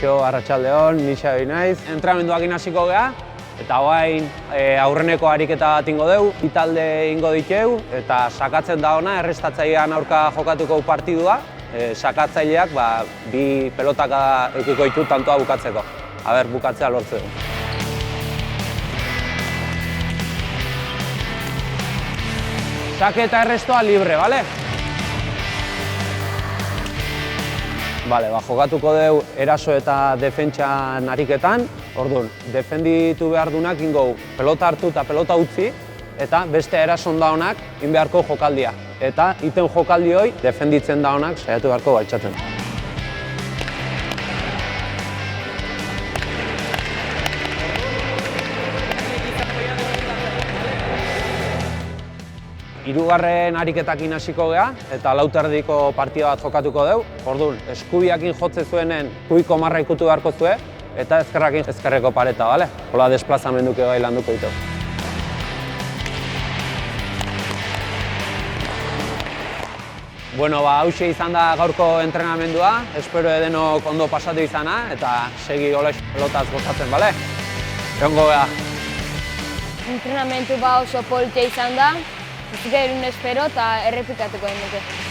Kaixo, arratsaldeon, ni Xabi naiz. Entrenamenduakin hasiko gea, eta orain aurreneko ariketa bat ingo dugu, bi talde ingo diteu, eta sakatzen da ona errestatzailean aurka jokatuko partidua. Sakatzaileak bi pelotak edukiko ditu tantoa bukatzeko. Aber, bukatzea lortzeko. Sake eta errestoa libre, bale? Bale, jokatuko dugu eraso eta defentsan ariketan. Orduan, defenditu behar dunak ingo pelota hartu eta pelota utzi, eta beste erason da honak in beharko jokaldia. Eta iten jokaldi hoi, defenditzen da honak saiatu beharko gaitzatzen. Hirugarren ariketakin hasiko gea, eta lauterdiko partida bat jokatuko dugu. Orduan, eskubiakin jotze zuenen eskuiko marra ikutu beharko zue, eta ezkerrakin ezkerreko pareta, bale? Hola desplazamenduke gai landuko ditu. Bueno, hauxe izan da gaurko entrenamendua, espero denok ondo pasatu izana, eta segi hola pelotaz gozatzen, bale? Egongo gea. Entrenamendu oso politia izan da, ez espero eta errepikatuko den dute.